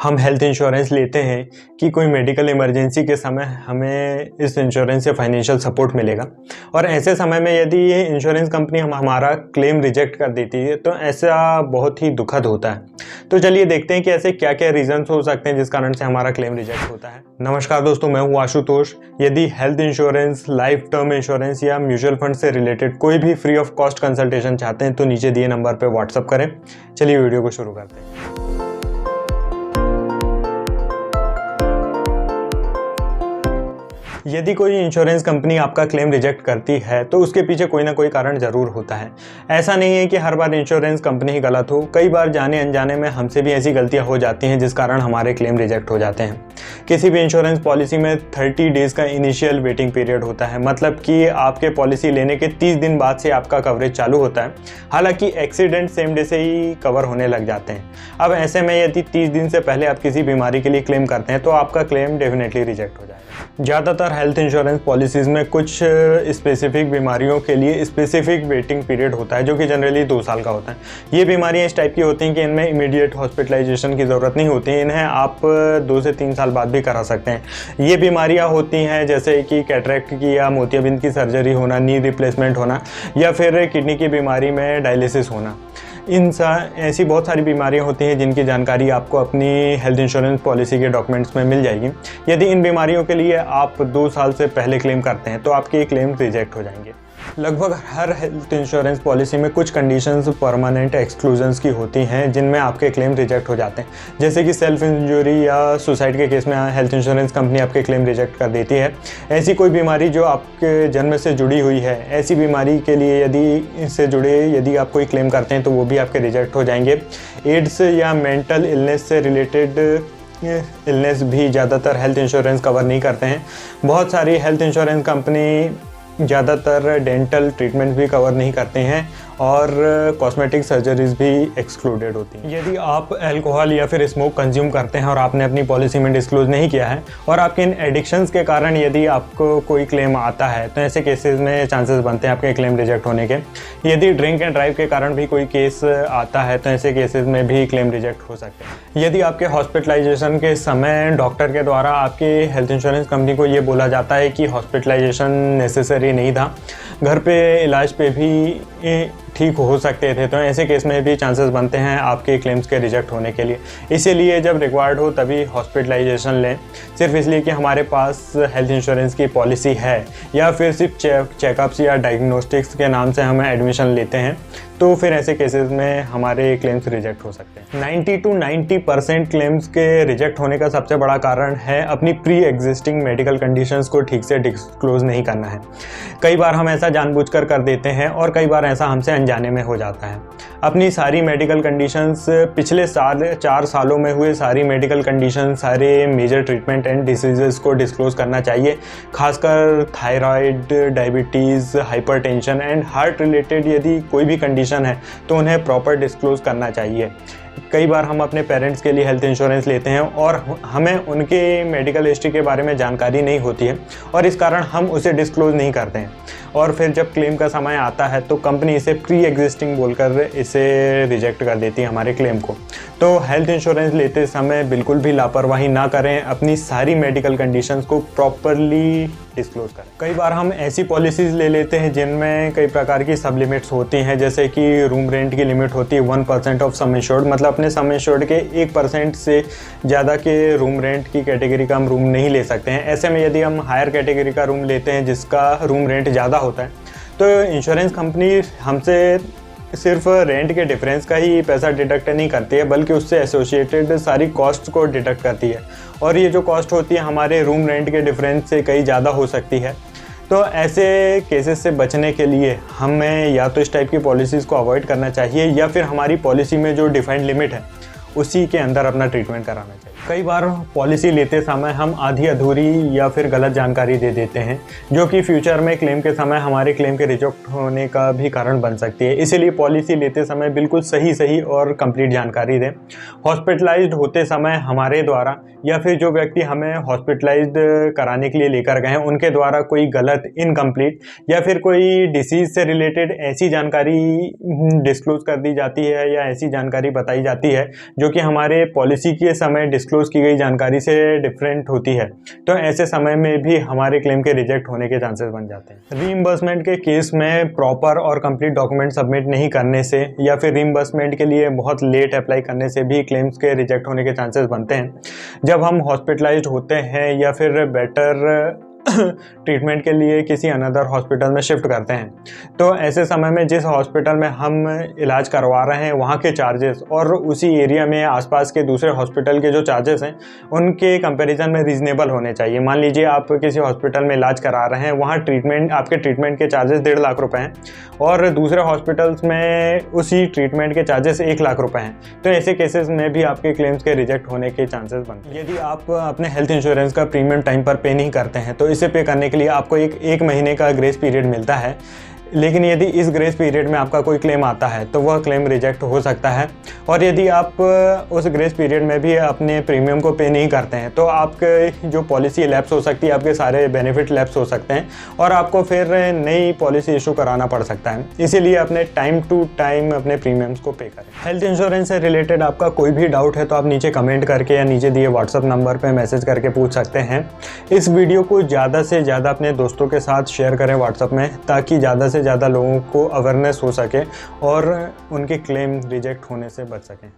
हम health insurance लेते हैं कि कोई मेडिकल इमरजेंसी के समय हमें इस इंश्योरेंस से फाइनेंशियल सपोर्ट मिलेगा। और ऐसे समय में यदि ये इंश्योरेंस कंपनी हमारा क्लेम रिजेक्ट कर देती है तो ऐसा बहुत ही दुखद होता है। तो चलिए देखते हैं कि ऐसे क्या क्या रीजंस हो सकते हैं जिस कारण से हमारा क्लेम रिजेक्ट होता है। नमस्कार दोस्तों, मैं हूं आशुतोष। यदि health insurance, life term insurance या म्यूचुअल फंड से रिलेटेड कोई भी फ्री ऑफ कॉस्ट कंसल्टेशन चाहते हैं तो नीचे दिए नंबर पर व्हाट्सअप करें। चलिए वीडियो को शुरू करते हैं। यदि कोई इंश्योरेंस कंपनी आपका क्लेम रिजेक्ट करती है तो उसके पीछे कोई ना कोई कारण ज़रूर होता है। ऐसा नहीं है कि हर बार इंश्योरेंस कंपनी ही गलत हो, कई बार जाने अनजाने में हमसे भी ऐसी गलतियां हो जाती हैं जिस कारण हमारे क्लेम रिजेक्ट हो जाते हैं। किसी भी इंश्योरेंस पॉलिसी में 30 डेज़ का इनिशियल वेटिंग पीरियड होता है, मतलब कि आपके पॉलिसी लेने के 30 दिन बाद से आपका कवरेज चालू होता है। हालांकि एक्सीडेंट सेम डे से ही कवर होने लग जाते हैं। अब ऐसे में यदि 30 दिन से पहले आप किसी बीमारी के लिए क्लेम करते हैं तो आपका क्लेम डेफिनेटली रिजेक्ट हो जाएगा। ज़्यादातर हेल्थ इंश्योरेंस पॉलिसीज़ में कुछ स्पेसिफिक बीमारियों के लिए स्पेसिफिक वेटिंग पीरियड होता है जो कि जनरली 2 साल का होता है। ये बीमारियां इस टाइप की होती हैं कि इनमें इमीडिएट हॉस्पिटलाइजेशन की ज़रूरत नहीं होती, इन्हें आप 2 से 3 साल बाद भी करा सकते हैं। ये बीमारियां होती हैं जैसे कि कैटरेक्ट की या मोतियाबिंद की सर्जरी होना, नी रिप्लेसमेंट होना या फिर किडनी की बीमारी में डायलिसिस होना। ऐसी बहुत सारी बीमारियां होती हैं जिनकी जानकारी आपको अपनी हेल्थ इंश्योरेंस पॉलिसी के डॉक्यूमेंट्स में मिल जाएगी। यदि इन बीमारियों के लिए आप 2 साल से पहले क्लेम करते हैं तो आपके क्लेम रिजेक्ट हो जाएंगे। लगभग हर हेल्थ इंश्योरेंस पॉलिसी में कुछ कंडीशंस परमानेंट एक्सक्लूजन्स की होती हैं जिनमें आपके क्लेम रिजेक्ट हो जाते हैं, जैसे कि सेल्फ इंजरी या सुसाइड के केस में हेल्थ इंश्योरेंस कंपनी आपके क्लेम रिजेक्ट कर देती है। ऐसी कोई बीमारी जो आपके जन्म से जुड़ी हुई है, ऐसी बीमारी के लिए यदि आप कोई क्लेम करते हैं तो वो भी आपके रिजेक्ट हो जाएंगे। एड्स या मेंटल इलनेस से रिलेटेड इलनेस भी ज़्यादातर हेल्थ इंश्योरेंस कवर नहीं करते हैं। बहुत सारी हेल्थ इंश्योरेंस कंपनी ज़्यादातर डेंटल ट्रीटमेंट भी कवर नहीं करते हैं और कॉस्मेटिक सर्जरीज भी एक्सक्लूडेड होती हैं। यदि आप अल्कोहल या फिर स्मोक कंज्यूम करते हैं और आपने अपनी पॉलिसी में डिस्क्लोज नहीं किया है और आपके इन एडिक्शंस के कारण यदि आपको कोई क्लेम आता है तो ऐसे केसेस में चांसेस बनते हैं आपके क्लेम रिजेक्ट होने के। यदि ड्रिंक एंड ड्राइव के कारण भी कोई केस आता है तो ऐसे केसेस में भी क्लेम रिजेक्ट हो सकते हैं। यदि आपके हॉस्पिटलाइजेशन के समय डॉक्टर के द्वारा आपके हेल्थ इंश्योरेंस कंपनी को ये बोला जाता है कि हॉस्पिटलाइजेशन नेसेसरी नहीं था, घर पे इलाज पे भी ठीक हो सकते थे, तो ऐसे केस में भी चांसेस बनते हैं आपके क्लेम्स के रिजेक्ट होने के लिए। इसीलिए जब रिक्वायर्ड हो तभी हॉस्पिटलाइजेशन लें, सिर्फ इसलिए कि हमारे पास हेल्थ इंश्योरेंस की पॉलिसी है या फिर सिर्फ चेकअप्स या डायग्नोस्टिक्स के नाम से हम एडमिशन लेते हैं तो फिर ऐसे केसेस में हमारे क्लेम्स रिजेक्ट हो सकते हैं। 90 to 90% क्लेम्स के रिजेक्ट होने का सबसे बड़ा कारण है अपनी प्री एग्जिस्टिंग मेडिकल कंडीशंस को ठीक से डिस्क्लोज नहीं करना है। कई बार हम ऐसा जानबूझकर कर देते हैं और कई बार ऐसा हमसे अनजाने में हो जाता है। अपनी सारी मेडिकल कंडीशंस, पिछले 4 सालों में हुए सारी मेडिकल कंडीशन, सारे मेजर ट्रीटमेंट एंड डिसीजेस को डिस्क्लोज करना चाहिए। खासकर thyroid, diabetes, hypertension and heart related यदि कोई भी कंडीशन है तो उन्हें प्रॉपर डिस्क्लोज करना चाहिए। कई बार हम अपने पेरेंट्स के लिए हेल्थ इंश्योरेंस लेते हैं और हमें उनके मेडिकल हिस्ट्री के बारे में जानकारी नहीं होती है और इस कारण हम उसे डिस्क्लोज नहीं करते हैं और फिर जब क्लेम का समय आता है तो कंपनी इसे प्री एग्जिस्टिंग बोलकर इसे रिजेक्ट कर देती है हमारे क्लेम को। तो हेल्थ इंश्योरेंस लेते समय बिल्कुल भी लापरवाही ना करें, अपनी सारी मेडिकल कंडीशंस को प्रॉपरली डिस्क्लोज करें। कई बार हम ऐसी पॉलिसीज़ ले लेते हैं जिनमें कई प्रकार की सब लिमिट्स होती हैं, जैसे कि रूम रेंट की लिमिट होती है 1% ऑफ सम इंश्योर्ड, मतलब अपने सम इंश्योर्ड के 1% से ज़्यादा के रूम रेंट की कैटेगरी का हम रूम नहीं ले सकते हैं। ऐसे में यदि हम हायर कैटेगरी का रूम लेते हैं जिसका रूम रेंट ज़्यादा होता है तो इंश्योरेंस कंपनी हमसे सिर्फ रेंट के डिफरेंस का ही पैसा डिडक्ट नहीं करती है बल्कि उससे एसोसिएटेड सारी कॉस्ट को डिडक्ट करती है और ये जो कॉस्ट होती है हमारे रूम रेंट के डिफरेंस से कहीं ज़्यादा हो सकती है। तो ऐसे केसेस से बचने के लिए हमें या तो इस टाइप की पॉलिसीज़ को अवॉइड करना चाहिए या फिर हमारी पॉलिसी में जो डिफाइंड लिमिट है उसी के अंदर अपना ट्रीटमेंट कराना चाहिए। कई बार पॉलिसी लेते समय हम आधी अधूरी या फिर गलत जानकारी दे देते हैं जो कि फ्यूचर में क्लेम के समय हमारे क्लेम के रिजेक्ट होने का भी कारण बन सकती है। इसीलिए पॉलिसी लेते समय बिल्कुल सही और कंप्लीट जानकारी दें। हॉस्पिटलाइज्ड होते समय हमारे द्वारा या फिर जो व्यक्ति हमें हॉस्पिटलाइज्ड कराने के लिए लेकर गए हैं उनके द्वारा कोई गलत, इनकम्प्लीट या फिर कोई डिसीज़ से रिलेटेड ऐसी जानकारी डिस्क्लोज कर दी जाती है या ऐसी जानकारी बताई जाती है जो कि हमारे पॉलिसी के समय डिस्क्लोज डिस्क्लोज की गई जानकारी से डिफरेंट होती है, तो ऐसे समय में भी हमारे क्लेम के रिजेक्ट होने के चांसेस बन जाते हैं। रीइंबर्समेंट के केस में प्रॉपर और कंप्लीट डॉक्यूमेंट सबमिट नहीं करने से या फिर रीइंबर्समेंट के लिए बहुत लेट अप्लाई करने से भी क्लेम्स के रिजेक्ट होने के चांसेस बनते हैं। जब हम हॉस्पिटलाइज्ड होते हैं या फिर बेटर ट्रीटमेंट के लिए किसी अनदर हॉस्पिटल में शिफ्ट करते हैं, तो ऐसे समय में जिस हॉस्पिटल में हम इलाज करवा रहे हैं वहाँ के चार्जेस और उसी एरिया में आसपास के दूसरे हॉस्पिटल के जो चार्जेस हैं उनके कंपैरिजन में रीजनेबल होने चाहिए। मान लीजिए आप किसी हॉस्पिटल में इलाज करा रहे हैं, वहाँ आपके ट्रीटमेंट के चार्जेस 1.5 लाख रुपए हैं और दूसरे हॉस्पिटल्स में उसी ट्रीटमेंट के चार्जेस 1 लाख रुपए हैं, तो ऐसे केसेस में भी आपके क्लेम्स के रिजेक्ट होने के चांसेस बनते हैं। यदि आप अपने हेल्थ इंश्योरेंस का प्रीमियम टाइम पर पे नहीं करते हैं तो इसे पे करने के लिए आपको एक महीने का ग्रेस पीरियड मिलता है, लेकिन यदि इस ग्रेस पीरियड में आपका कोई क्लेम आता है तो वह क्लेम रिजेक्ट हो सकता है। और यदि आप उस ग्रेस पीरियड में भी अपने प्रीमियम को पे नहीं करते हैं तो आपके जो पॉलिसी लैप्स हो सकती है, आपके सारे बेनिफिट लैप्स हो सकते हैं और आपको फिर नई पॉलिसी इशू कराना पड़ सकता है। इसीलिए अपने टाइम टू टाइम अपने प्रीमियम्स को पे करें। हेल्थ इंश्योरेंस से रिलेटेड आपका कोई भी डाउट है तो आप नीचे कमेंट करके या नीचे दिए व्हाट्सअप नंबर पर मैसेज करके पूछ सकते हैं। इस वीडियो को ज़्यादा से ज़्यादा अपने दोस्तों के साथ शेयर करें व्हाट्सअप में, ताकि ज़्यादा से ज़्यादा लोगों को अवेयरनेस हो सके और उनके क्लेम रिजेक्ट होने से बच सकें।